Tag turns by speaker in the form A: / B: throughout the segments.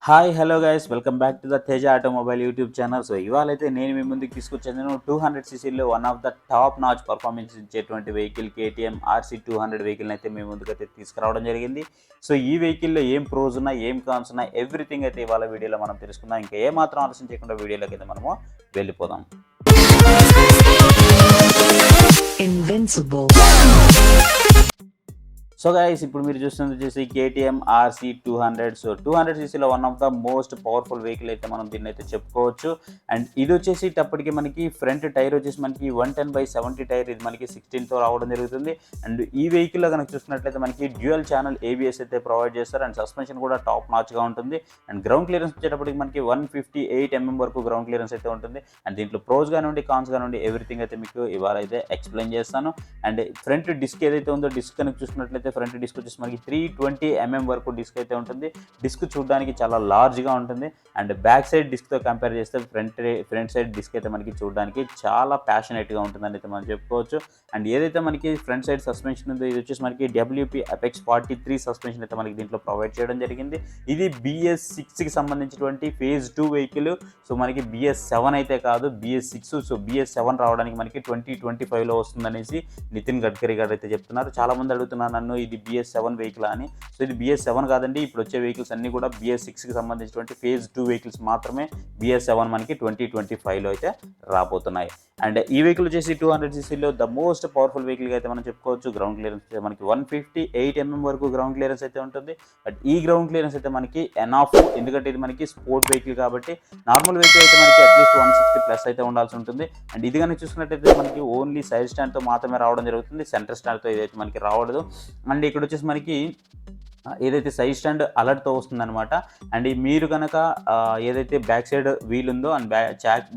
A: Hi hello guys welcome back to the Teja automobile YouTube channel. So ఇవాళైతే నేను మీ ముందుకు తీసుకొచ్చాను 200 సీసీలో one of the top notch performance ఇచ్చేటువంటి వెహికల్ KTM RC 200 వెహికల్ని అయితే మీ ముందుకైతే తీసుకురావడం జరిగింది. సో ఈ వెహికల్లో ఏం ప్రోస్ ఉన్నాయి, ఏం కాన్స్ ఉన్నాయి, ఎవ్రీథింగ్ అయితే ఇవాళ వీడియోలో మనం తెలుసుకుందాం. ఇంకా ఏమాత్రం ఆలస్యం చేయకుండా వీడియోలోకి అయితే మనము వెళ్ళిపోదాం. Invincible. సో గైస్ ఇప్పుడు మీరు చూస్తున్నది వచ్చేసి KTM RC 200. సో 200 సీసీలో one of the most powerful vehicle అయితే మనం దీన్ని అయితే చెప్పుకోవచ్చు. అండ్ ఇది వచ్చేసేటప్పటికి మనకి ఫ్రంట్ టైర్ వచ్చేసి మనకి 110/70 టైర్, ఇది మనకి 16తో రావడం జరుగుతుంది. అండ్ ఈ వెహికల్లో కనుక చూసుకున్నట్లయితే మనకి డ్యూయల్ ఛానల్ ABS అయితే ప్రొవైడ్ చేస్తారు. అండ్ సస్పెన్షన్ కూడా టాప్ నాచ్గా ఉంటుంది. అండ్ గ్రౌండ్ క్లియరెన్స్ వచ్చేటప్పటికి మనకి 158 mm వరకు గ్రౌండ్ క్లియరెన్స్ అయితే ఉంటుంది. అండ్ దీంట్లో ప్రోస్ కానివ్వండి, కాన్స్ కానివ్వండి, ఎవ్రీథింగ్ అయితే మీకు ఇవాళ అయితే ఎక్స్ప్లెయిన్ చేస్తాను. అండ్ ఫ్రంట్ డిస్క్ ఏదైతే ఉందో, డిస్క్ కనుక చూసుకున్నట్లయితే ఫ్రంట్ డిస్క్ వచ్చేసి మనకి 320 mm వరకు డిస్క్ అయితే ఉంటుంది. డిస్క్ చూడడానికి చాలా లార్జ్గా ఉంటుంది. అండ్ బ్యాక్ సైడ్ డిస్క్తో కంపేర్ చేస్తే ఫ్రంట్ సైడ్ డిస్క్ అయితే మనకి చూడడానికి చాలా ప్యాషనేట్గా ఉంటుందని అయితే మనం చెప్పుకోవచ్చు. అండ్ ఏదైతే మనకి ఫ్రంట్ సైడ్ సస్పెన్షన్ ఉందో, ఇది వచ్చేసి మనకి WP Apex 43 సస్పెన్షన్ అయితే మనకి దీంట్లో ప్రొవైడ్ చేయడం జరిగింది. ఇది Bs6కి సంబంధించినటువంటి ఫేజ్ 2 వెహికల్. సో మనకి Bs7 అయితే కాదు, Bs6. సో Bs7 రావడానికి మనకి 2025లో వస్తుందనేసి నితిన్ గడ్కరీ గారు అయితే చెప్తున్నారు. చాలామంది అడుగుతున్నారు నన్ను, ఇది Bs7 వెహికల్ అని. సో ఇది Bs7 కాదండి. ఇప్పుడు వచ్చే వెహికల్స్ అన్నీ కూడా Bs6కి సంబంధించినటువంటి ఫేజ్ 2 వెహికల్స్ మాత్రమే. Bs7 మనకి 2025లో అయితే రాబోతున్నాయి. అండ్ ఈ వెహికల్ వచ్చేసి 200 సీసీలో ద మోస్ట్ పవర్ఫుల్ వెహికల్గా అయితే మనం చెప్పుకోవచ్చు. గ్రౌండ్ క్లియరెన్స్ మనకి 158 mm వరకు గ్రౌండ్ క్లియరెన్స్ అయితే ఉంటుంది. బట్ ఈ గ్రౌండ్ క్లియరెన్స్ అయితే మనకి ఎనాఫ్, ఎందుకంటే ఇది మనకి స్పోర్ట్ వెహికల్ కాబట్టి. నార్మల్ వెహికల్ అయితే మనకి అట్లీస్ట్ 160+ అయితే ఉండాల్సి ఉంటుంది. అండ్ ఇది కనుక చూసుకున్నట్టయితే మనకి ఓన్లీ సైడ్ స్టాండ్తో మాత్రమే రావడం జరుగుతుంది. సెంటర్ స్టాండ్తో ఇదైతే మనకి రావడదు. అండ్ ఇక్కడ వచ్చేసి మనకి ఏదైతే సైడ్ స్టాండ్ అలర్ట్తో వస్తుందన్నమాట. అండ్ మీరు కనుక ఏదైతే బ్యాక్ సైడ్ వీల్ ఉందో అండ్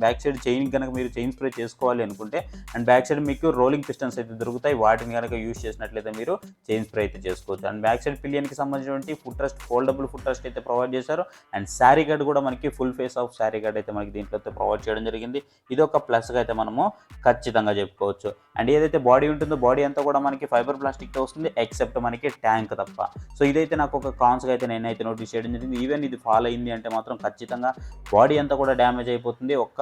A: బ్యాక్ సైడ్ చైన్ కనుక మీరు చైన్ స్ప్రే చేసుకోవాలి అనుకుంటే, అండ్ బ్యాక్ సైడ్ మీకు రోలింగ్ పిస్టన్స్ అయితే దొరుకుతాయి. వాటిని కనుక యూజ్ చేసినట్లయితే మీరు చైన్ స్ప్రే అయితే చేసుకోవచ్చు. అండ్ బ్యాక్ సైడ్ పిలియన్కి సంబంధించినటువంటి foot rest, foldable foot rest అయితే ప్రొవైడ్ చేశారు. అండ్ శారీ గార్డ్ కూడా మనకి full face of sari guard అయితే మనకి దీంట్లో అయితే ప్రొవైడ్ చేయడం జరిగింది. ఇది ఒక ప్లస్గా అయితే మనము ఖచ్చితంగా చెప్పుకోవచ్చు. అండ్ ఏదైతే బాడీ ఉంటుందో, బాడీ అంతా కూడా మనకి ఫైబర్ ప్లాస్టిక్తో వస్తుంది, ఎక్సెప్ట్ మనకి ట్యాంక్ తప్ప. సో ఇదైతే నాకు ఒక కాన్స్గా అయితే నేనైతే నోటీస్ చేయడం జరిగింది. ఈవెన్ ఇది ఫాల్ అయింది అంటే మాత్రం ఖచ్చితంగా బాడీ అంతా కూడా డ్యామేజ్ అయిపోతుంది. ఒక్క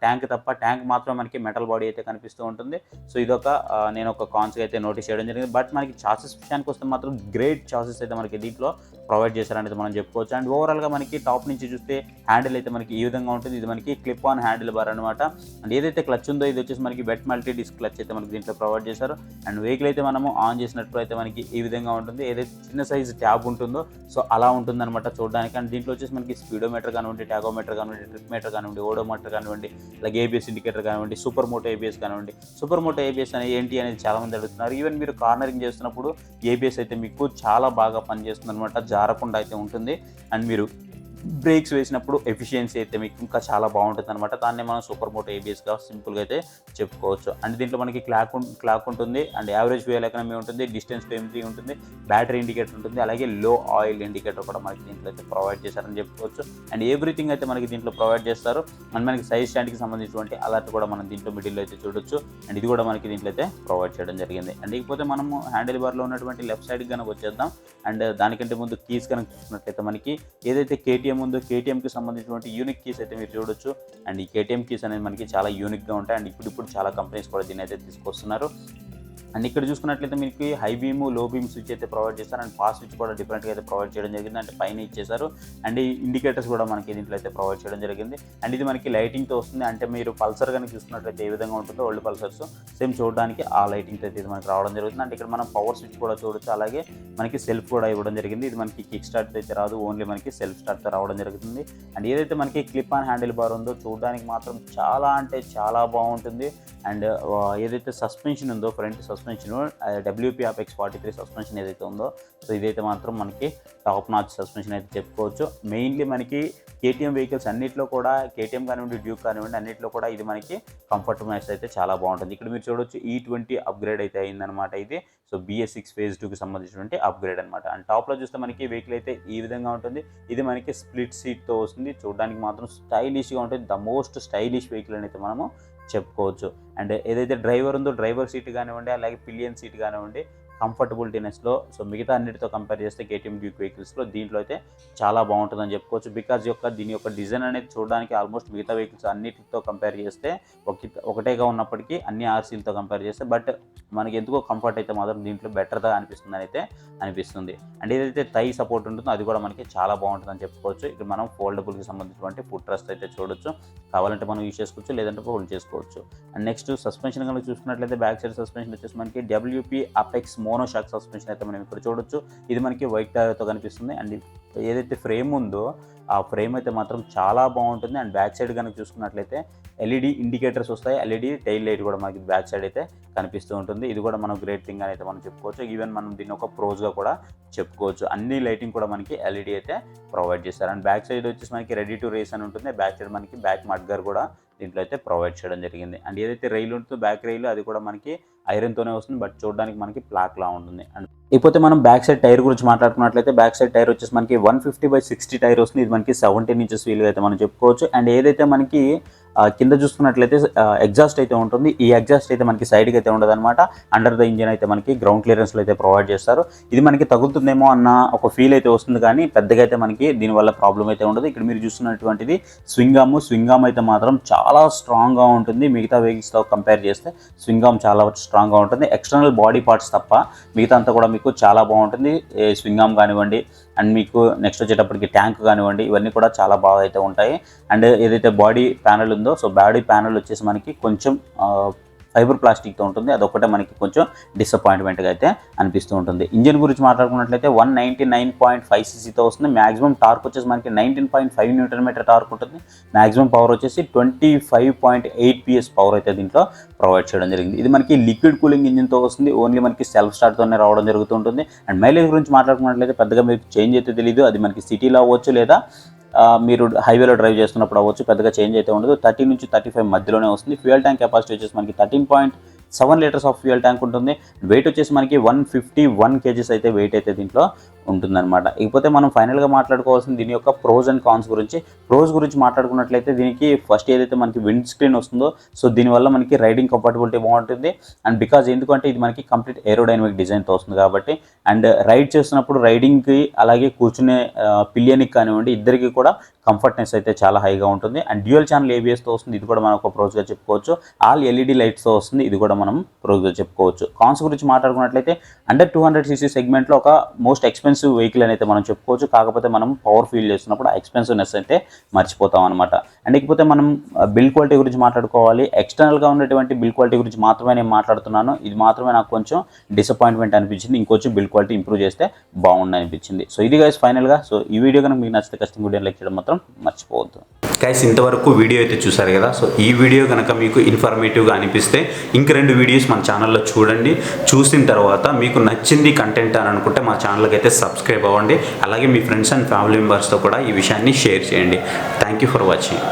A: ట్యాంక్ తప్ప, ట్యాంక్ మాత్రం మనకి మెటల్ బాడీ అయితే కనిపిస్తూ ఉంటుంది. సో ఇదొక నేను ఒక కాన్స్గా అయితే నోటీస్ చేయడం జరిగింది. బట్ మనకి చాసెస్ విషయానికి వస్తే మాత్రం గ్రేట్ చాసెస్ అయితే మనకి దీంట్లో ప్రొవైడ్ చేశారనేది మనం చెప్పుకోవచ్చు. అండ్ ఓవరాల్గా మనకి టాప్ నుంచి చూస్తే హ్యాండిల్ అయితే మనకి ఈ విధంగా ఉంటుంది. ఇది మనకి క్లిప్ ఆన్ హ్యాండిల్ బార్ అనమాట. అండ్ ఏదైతే క్లచ్ ఉందో, ఇది వచ్చేసి మనకి వెట్ మల్టీ డిస్క్ క్లచ్ అయితే మనకి దీంట్లో ప్రొవైడ్ చేశారు. అండ్ వెహికల్ అయితే మనము ఆన్ చేసినప్పుడు అయితే మనకి ఈ విధంగా ఉంటుంది. ఏదైతే చిన్న సైజ్ ట్యాబ్ ఉంటుందో సో అలా ఉంటుందన్నమాట చూడడానికి. అండ్ దీంట్లో వచ్చేసి మనకి స్పీడోమీటర్ కానివ్వండి, టాగోమీటర్ కానివ్వండి, ట్రిప్ మీటర్ కానివ్వండి, ఓడోమీటర్ కానివ్వండి, అలాగే ABS ఇండికేటర్ కానివ్వండి, సూపర్ మోటో ABS కానివ్వండి. సూపర్ మోటో ABS అనేది ఏంటి అనేది చాలామంది అడుగుతున్నారు. ఈవెన్ మీరు కార్నరింగ్ చేస్తున్నప్పుడు ABS అయితే మీకు చాలా బాగా పనిచేస్తుంది అనమాట, జారకుండా అయితే ఉంటుంది. అండ్ మీరు బ్రేక్స్ వేసినప్పుడు ఎఫిషియన్సీ అయితే మీకు ఇంకా చాలా బాగుంటుంది అనమాట. దాన్ని మనం సూపర్ మోటో ABSగా సింపుల్గా అయితే చెప్పుకోవచ్చు. అండ్ దీంట్లో మనకి క్లాక్ ఉంటుంది. అండ్ యావరేజ్ ఫ్యూయల్ ఎకానమీ ఉంటుంది, డిస్టెన్స్ టు ఎంట్రీ ఉంటుంది, బ్యాటరీ ఇండికేటర్ ఉంటుంది, అలాగే లో ఆయిల్ ఇండికేటర్ కూడా మనకి దీంట్లో అయితే ప్రొవైడ్ చేశారని చెప్పుకోవచ్చు. అండ్ ఎవ్రీథింగ్ అయితే మనకి దీంట్లో ప్రొవైడ్ చేస్తారు. అండ్ మనకి సైడ్ స్టాండ్కి సంబంధించినటువంటి అలర్ట్ కూడా మనం దీంట్లో మిడిల్లో అయితే చూడొచ్చు. అండ్ ఇది కూడా మనకి దీంట్లో అయితే ప్రొవైడ్ చేయడం జరిగింది. అండ్ ఇకపోతే మనము హ్యాండిల్ బార్లో ఉన్నటువంటి లెఫ్ట్ సైడ్కి కనుక వచ్చేద్దాం. అండ్ దానికంటే ముందు కీస్ కనుక చూసినట్లయితే మనకి ఏదైతే KTM ఉందో, KTMకి సంబంధించినటువంటి యూనిక్ కీస్ అయితే మీరు చూడొచ్చు. అండ్ ఈ KTM కీస్ అనేది మనకి చాలా యూనిక్గా ఉంటాయి. అండ్ ఇప్పుడు చాలా కంపెనీస్ కూడా దీన్ని అయితే తీసుకొస్తున్నారు. అండ్ ఇక్కడ చూసుకున్నట్లయితే మీకు హై బీమ్, లో బీమ్ స్విచ్ అయితే ప్రొవైడ్ చేస్తారు. అండ్ ఫాస్ట్ స్విచ్ కూడా డిఫరెంట్గా అయితే ప్రొవైడ్ చేయడం జరిగింది. అంటే పైన ఇచ్చేసారు. అండ్ ఈ ఇండికేటర్స్ కూడా మనకి దీంట్లో అయితే ప్రొవైడ్ చేయడం జరిగింది. అండ్ ఇది మనకి లైటింగ్తో వస్తుంది. అంటే మీరు పల్సర్ కనుక చూసుకున్నట్లయితే ఏ విధంగా ఉంటుందో, ఓల్డ్ పల్సర్స్ సేమ్ చూడడానికి ఆ లైటింగ్తో అయితే ఇది మనకి రావడం జరుగుతుంది. అంటే ఇక్కడ మనం పవర్ స్విచ్ కూడా చూడొచ్చు. అలాగే మనకి సెల్ఫ్ కూడా ఇవ్వడం జరిగింది. ఇది మనకి కిక్ స్టార్ట్ అయితే రాదు, ఓన్లీ మనకి సెల్ఫ్ స్టార్ట్తో రావడం జరుగుతుంది. అండ్ ఏదైతే మనకి క్లిప్ ఆన్ హ్యాండిల్ బార్ ఉందో, చూడడానికి మాత్రం చాలా అంటే చాలా బాగుంటుంది. అండ్ ఏదైతే సస్పెన్షన్ ఉందో, front suspension WP Apex 43 suspension ఏదైతే ఉందో, సో ఇదైతే మాత్రం మనకి టాప్ నాచ్ సస్పెన్షన్ అయితే చెప్పుకోవచ్చు. మెయిన్లీ మనకి KTM వెహికల్స్ అన్నింటిలో కూడా, KTM కానివ్వండి, డ్యూక్ కానివ్వండి, అన్నింటిలో కూడా ఇది మనకి కంఫర్ట్ మ్యాచ్ అయితే చాలా బాగుంటుంది. ఇక్కడ మీరు చూడొచ్చు E20 అప్గ్రేడ్ అయితే అయిందనమాట ఇది. సో Bs6 ఫేజ్ 2కి సంబంధించినటువంటి అప్గ్రేడ్ అనమాట. అండ్ టాప్లో చూస్తే మనకి వెహికల్ అయితే ఈ విధంగా ఉంటుంది. ఇది మనకి స్ప్లిట్ సీట్తో వస్తుంది. చూడడానికి మాత్రం స్టైలిష్గా ఉంటుంది. ద మోస్ట్ స్టైలిష్ వెహికల్ అని అయితే మనము చెప్పుకోవచ్చు. అండ్ ఏదైతే డ్రైవర్ ఉందో, డ్రైవర్ సీట్ కానివ్వండి, అలాగే పిలియన్ సీట్ కానివ్వండి, కంఫర్టబిలిటీనెస్లో సో మిగతా అన్నిటితో కంపేర్ చేస్తే KTM డ్యూక్ వెహికల్స్లో దీంట్లో అయితే చాలా బాగుంటుందని చెప్పుకోవచ్చు. బికాజ్ దీని యొక్క డిజైన్ అనేది చూడడానికి ఆల్మోస్ట్ మిగతా వెహికల్స్ అన్నిటితో కంపేర్ చేస్తే ఒకటేగా ఉన్నప్పటికీ అన్ని ఆర్సీలతో కంపేర్ చేస్తే బట్ మనకి ఎందుకో కంఫర్ట్ అయితే మాత్రం దీంట్లో బెటర్గా అనిపిస్తుంది. అండ్ ఏదైతే థై సపోర్ట్ ఉంటుందో అది కూడా మనకి చాలా బాగుంటుందని చెప్పుకోవచ్చు. ఇక్కడ మనం ఫోల్డబుల్కి సంబంధించినటువంటి ఫుట్ రెస్ట్ అయితే చూడొచ్చు. కావాలంటే మనం యూజ్ చేసుకోవచ్చు, లేదంటే ఫోల్డ్ చేసుకోవచ్చు. అండ్ నెక్స్ట్ సస్పెన్షన్ కనుక చూసుకున్నట్లయితే బ్యాక్ సైడ్ సస్పెన్షన్ వచ్చేసి మనకి WP అపెక్స్ మోనోషాక్ సస్పెన్షన్ అయితే మనం ఇక్కడ చూడొచ్చు. ఇది మనకి వైట్ టైర్తో కనిపిస్తుంది. అండ్ ఏదైతే ఫ్రేమ్ ఉందో ఆ ఫ్రేమ్ అయితే మాత్రం చాలా బాగుంటుంది. అండ్ బ్యాక్ సైడ్ కనుక చూసుకున్నట్లయితే LED ఇండికేటర్స్ వస్తాయి. LED టైల్ లైట్ కూడా మనకి బ్యాక్ సైడ్ అయితే కనిపిస్తూ ఉంటుంది. ఇది కూడా మనం గ్రేట్ థింగ్ అని అయితే మనం చెప్పుకోవచ్చు. ఈవెన్ మనం దీన్ని ఒక ప్రోస్గా కూడా చెప్పుకోవచ్చు. అన్ని లైటింగ్ కూడా మనకి LED అయితే ప్రొవైడ్ చేస్తారు. అండ్ బ్యాక్ సైడ్ వచ్చేసి మనకి రెడీ టు రేస్ అని ఉంటుంది. బ్యాక్ సైడ్ మనకి బ్యాక్ మడ్గర్ కూడా దీంట్లో అయితే ప్రొవైడ్ చేయడం జరిగింది. అండ్ ఏదైతే రైలు ఉంటుందో బ్యాక్ రైలు అది కూడా మనకి ఐరన్తోనే వస్తుంది, బట్ చూడడానికి మనకి ప్లాక్లా ఉంటుంది. అండ్ ఇకపోతే మనం బ్యాక్ సైడ్ టైర్ గురించి మాట్లాడుకున్నట్లయితే బ్యాక్ సైడ్ టైర్ వచ్చేసి మనకి 150/60 టైర్ వస్తుంది. ఇది మనకి 17 ఇంచెస్ వీల్ అయితే మనం చెప్పుకోవచ్చు. అండ్ ఏదైతే మనకి కింద చూసుకున్నట్లయితే ఎగ్జాస్ట్ అయితే ఉంటుంది. ఈ ఎగ్జాస్ట్ అయితే మనకి సైడ్కి అయితే ఉండదు అనమాట. అండర్ ద ఇంజిన్ అయితే మనకి గ్రౌండ్ క్లియరెన్స్లో అయితే ప్రొవైడ్ చేస్తారు. ఇది మనకి తగులుతుందేమో అన్న ఒక ఫీల్ అయితే వస్తుంది, కానీ పెద్దగా అయితే మనకి దీనివల్ల ప్రాబ్లం అయితే ఉండదు. ఇక్కడ మీరు చూస్తున్నటువంటిది స్వింగ్ ఆర్మ్ అయితే మాత్రం చాలా స్ట్రాంగ్గా ఉంటుంది. మిగతా వెహికల్స్తో కంపేర్ చేస్తే స్వింగ్ ఆర్మ్ చాలా స్ట్రాంగ్గా ఉంటుంది. ఎక్స్టర్నల్ బాడీ పార్ట్స్ తప్ప మిగతా అంతా కూడా మీకు చాలా బాగుంటుంది. స్వింగ్ ఆర్మ్ కానివ్వండి, అండ్ మీకు నెక్స్ట్ వచ్చేటప్పటికి ట్యాంక్ కానివ్వండి, ఇవన్నీ కూడా చాలా బాగా అయితే ఉంటాయి. అండ్ ఏదైతే బాడీ ప్యానల్ ఉందో సో బాడీ ప్యానల్ వచ్చేసి మనకి కొంచెం ఫైబర్ ప్లాస్టిక్తో ఉంటుంది. అదొకటే మనకి కొంచెం డిసప్పాయింట్మెంట్గా అయితే అనిపిస్తూ ఉంటుంది. ఇంజిన్ గురించి మాట్లాడుకున్నట్లయితే 199.5 cc వస్తుంది. మ్యాక్సిమం టార్క్ వచ్చేసి మనకి 19.5 Nm టార్క్ ఉంటుంది. మ్యాక్సిమం పవర్ వచ్చేసి 25.8 PS పవర్ అయితే దీంట్లో ప్రొవైడ్ చేయడం జరిగింది. ఇది మనకి లిక్విడ్ కూలింగ్ ఇంజిన్తో వస్తుంది. ఓన్లీ మనకి సెల్ఫ్ స్టార్ట్తోనే రావడం జరుగుతుంటుంది. అండ్ మైలేజ్ గురించి మాట్లాడుకున్నట్లయితే పెద్దగా మీకు చేంజ్ అయితే తెలియదు. అది మనకి సిటీలో అవ్వచ్చు, లేదా మీరు హైవేలో డ్రైవ్ చేస్తున్నప్పుడు అవ్వచ్చు. పెద్దగా చేంజ్ అయితే ఉండదు. 30 నుంచి 35 మధ్యలోనే వస్తుంది. ఫ్యూయల్ ట్యాంక్ కెపాసిటీ వచ్చేసి మనకి 13.7 లీటర్స్ ఆఫ్ ఫ్యూయల్ ట్యాంక్ ఉంటుంది. వెయిట్ వచ్చేసి మనకి 151 kgs అయితే వెయిట్ అయితే దీంట్లో ఉంటుందన్నమాట. ఇకపోతే మనం ఫైనల్గా మాట్లాడుకోవాల్సింది దీని యొక్క ప్రోస్ అండ్ కాన్స్ గురించి. ప్రోస్ గురించి మాట్లాడుకున్నట్లయితే దీనికి ఫస్ట్ ఏదైతే మనకి విండ్ స్క్రీన్ వస్తుందో సో దీనివల్ల మనకి రైడింగ్ కంఫర్టబిలిటీ బాగుంటుంది. అండ్ బికాజ్ ఎందుకంటే ఇది మనకి కంప్లీట్ ఏరోడైనమిక్ డిజైన్తో వస్తుంది కాబట్టి. అండ్ రైడ్ చేస్తున్నప్పుడు రైడింగ్కి అలాగే కూర్చునే పిలియన్కి కానివ్వండి ఇద్దరికి కూడా కంఫర్ట్నెస్ అయితే చాలా హైగా ఉంటుంది. అండ్ డ్యూయల్ ఛానల్ ABSతో వస్తుంది. ఇది కూడా మనం ఒక ప్రోస్గా చెప్పుకోవచ్చు. ఆల్ LED లైట్స్తో వస్తుంది. ఇది కూడా మనం ప్రోస్గా చెప్పుకోవచ్చు. కాన్స్ గురించి మాట్లాడుకున్నట్లయితే అండర్ 200 cc సెగ్మెంట్లో ఒక మోస్ట్ ఎక్స్పెన్సివ్ వెహికల్ అని అయితే మనం చెప్పుకోవచ్చు. కాకపోతే మనం పవర్ ఫీల్ చేస్తున్నప్పుడు ఆ ఎక్స్పెన్సివ్నెస్ అయితే మర్చిపోతాం అనమాట. అండ్ ఇకపోతే మనం బిల్డ్ క్వాలిటీ గురించి మాట్లాడుకోవాలి. ఎక్స్టర్నల్గా ఉన్నటువంటి బిల్డ్ క్వాలిటీ గురించి మాత్రమే నేను మాట్లాడుతున్నాను. ఇది మాత్రమే నాకు కొంచెం డిసప్పాయింట్మెంట్ అనిపించింది. ఇంకొంచెం బిల్డ్ క్వాలిటీ ఇంప్రూవ్ చేస్తే బాగుంది అనిపించింది. సో ఇది గైస్ ఫైనల్గా. సో ఈ వీడియో కనుక మీకు నచ్చితే ఖచ్చితంగా వీడియో లైక్ చేయడం మాత్రం మర్చిపోవద్దు. గైస్ ఇంతవరకు వీడియో అయితే చూసారు కదా. సో ఈ వీడియో కనుక మీకు ఇన్ఫర్మేటివ్గా అనిపిస్తే ఇంక 2 వీడియోస్ మన ఛానల్లో చూడండి. చూసిన తర్వాత మీకు నచ్చింది కంటెంట్ అని అనుకుంటే మా ఛానల్కి అయితే సబ్స్క్రైబ్ అవ్వండి. అలాగే మీ ఫ్రెండ్స్ అండ్ ఫ్యామిలీ మెంబర్స్తో కూడా ఈ విషయాన్ని షేర్ చేయండి. Thank you for watching.